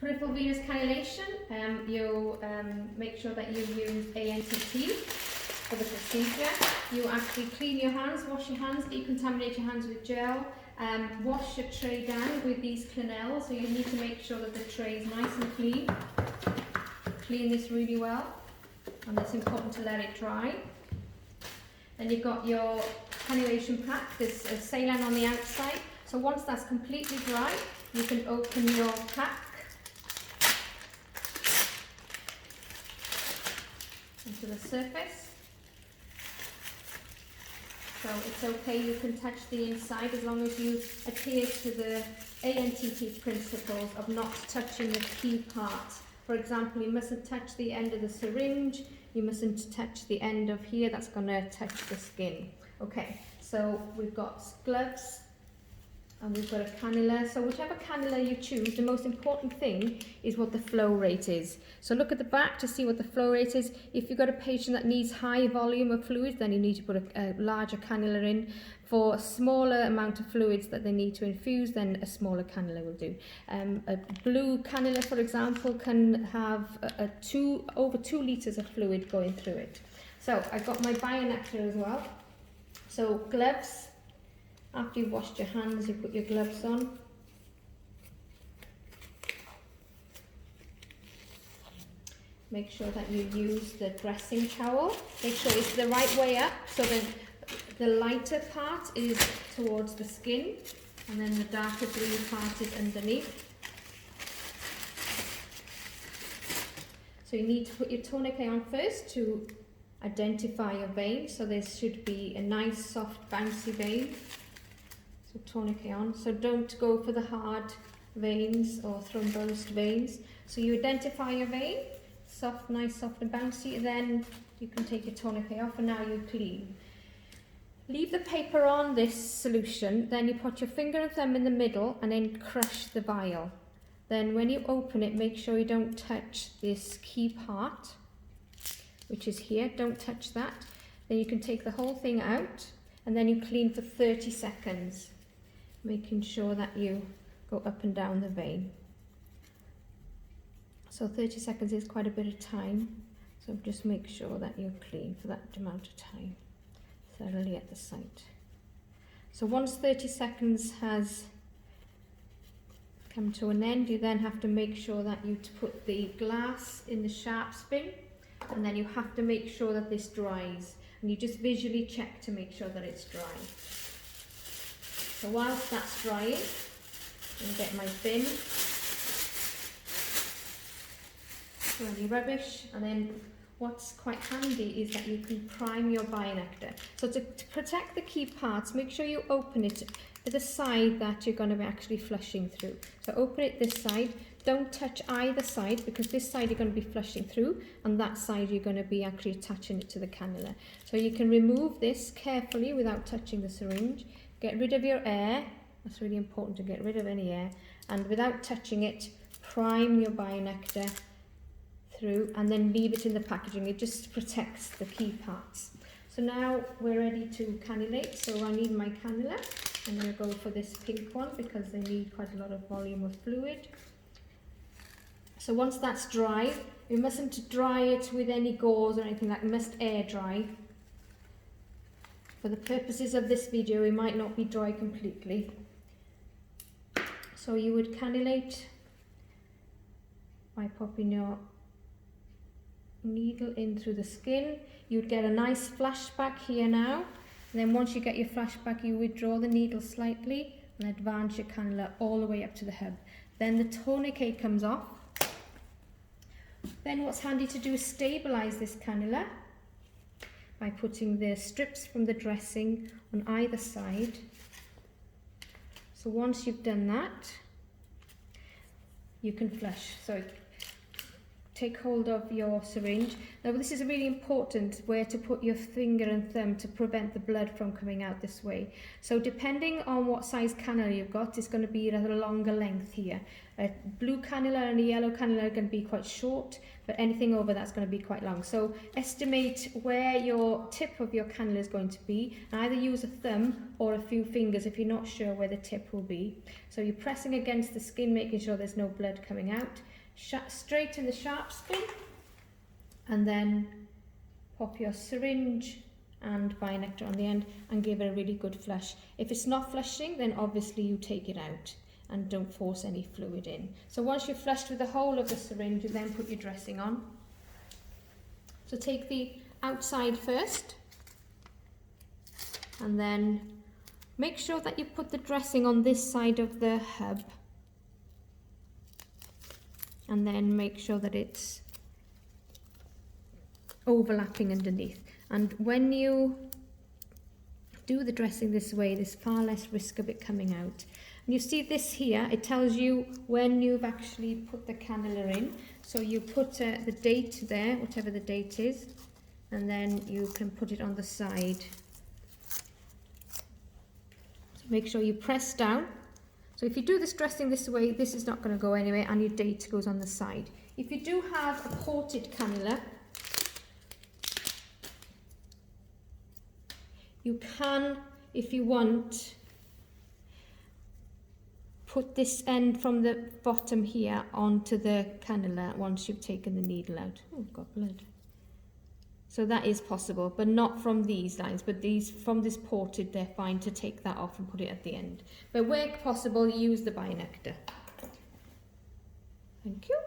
Peripheral venous cannulation, you make sure that you use ANTT for the procedure. You actually clean your hands, wash your hands, decontaminate your hands with gel, wash your tray down with these Cannualation, so you need to make sure that the tray is nice and clean. Clean this really well, and it's important to let it dry. Then you've got your cannulation pack, there's a saline on the outside, so once that's completely dry, you can open your pack into the surface. So it's okay, you can touch the inside as long as you adhere to the ANTT principles of not touching the key part. For example, you mustn't touch the end of the syringe, you mustn't touch the end of here, that's going to touch the skin. Okay, so we've got gloves and we've got a cannula. So whichever cannula you choose, the most important thing is what the flow rate is. So look at the back to see what the flow rate is. If you've got a patient that needs high volume of fluid, then you need to put a larger cannula in. For a smaller amount of fluids that they need to infuse, then a smaller cannula will do. A blue cannula, for example, can have over 2 litres of fluid going through it. So I've got my bionectar as well. So gloves. After you've washed your hands, you put your gloves on. Make sure that you use the dressing towel. Make sure it's the right way up, so that the lighter part is towards the skin, and then the darker blue part is underneath. So you need to put your tourniquet on first to identify your vein. So there should be a nice, soft, bouncy vein. So tourniquet on. So don't go for the hard veins or thrombosed veins. So you identify your vein, soft, nice, soft and bouncy, then you can take your tourniquet off and now you're clean. Leave the paper on this solution, then you put your finger and thumb in the middle and then crush the vial. Then when you open it, make sure you don't touch this key part, which is here, don't touch that. Then you can take the whole thing out and then you clean for 30 seconds, making sure that you go up and down the vein. So 30 seconds is quite a bit of time, so just make sure that you're clean for that amount of time, thoroughly at the site. So once 30 seconds has come to an end, you then have to make sure that you put the glass in the sharp spin, and then you have to make sure that this dries, and you just visually check to make sure that it's dry. So whilst that's drying, I'm going to get my bin, throw any rubbish, and then what's quite handy is that you can prime your bionectar. So to protect the key parts, make sure you open it to the side that you're going to be actually flushing through. So open it this side, don't touch either side, because this side you're going to be flushing through and that side you're going to be actually attaching it to the cannula. So you can remove this carefully without touching the syringe, get rid of your air, that's really important to get rid of any air, and without touching it, prime your bionectar through and then leave it in the packaging. It just protects the key parts. So now we're ready to cannulate. So I need my cannula. I'm going to go for this pink one because they need quite a lot of volume of fluid. So once that's dry, you mustn't dry it with any gauze or anything like that. You must air dry. For the purposes of this video, it might not be dry completely. So you would cannulate by popping your needle in through the skin. You'd get a nice flashback here now, and then once you get your flashback, you withdraw the needle slightly and advance your cannula all the way up to the hub. Then the tourniquet comes off. Then what's handy to do is stabilize this cannula by putting the strips from the dressing on either side. So once you've done that, you can flush. So take hold of your syringe. Now this is really important where to put your finger and thumb to prevent the blood from coming out this way. So depending on what size cannula you've got, it's going to be at a longer length here. A blue cannula and a yellow cannula are going to be quite short, but anything over that's going to be quite long. So estimate where your tip of your cannula is going to be, and either use a thumb or a few fingers if you're not sure where the tip will be. So you're pressing against the skin, making sure there's no blood coming out. Straighten the sharp skin, and then pop your syringe and binector on the end and give it a really good flush. If it's not flushing, then obviously you take it out and don't force any fluid in. So once you've flushed with the whole of the syringe, you then put your dressing on. So take the outside first, and then make sure that you put the dressing on this side of the hub, and then make sure that it's overlapping underneath. And when you do the dressing this way, there's far less risk of it coming out. And you see this here, it tells you when you've actually put the cannula in. So you put the date there, whatever the date is, and then you can put it on the side. So make sure you press down. So if you do this dressing this way, this is not going to go anywhere, and your date goes on the side. If you do have a ported cannula, you can, if you want, put this end from the bottom here onto the cannula once you've taken the needle out. Oh, I've got blood. So that is possible, but not from these lines, but these from this ported, they're fine to take that off and put it at the end. But where possible, use the binector. Thank you.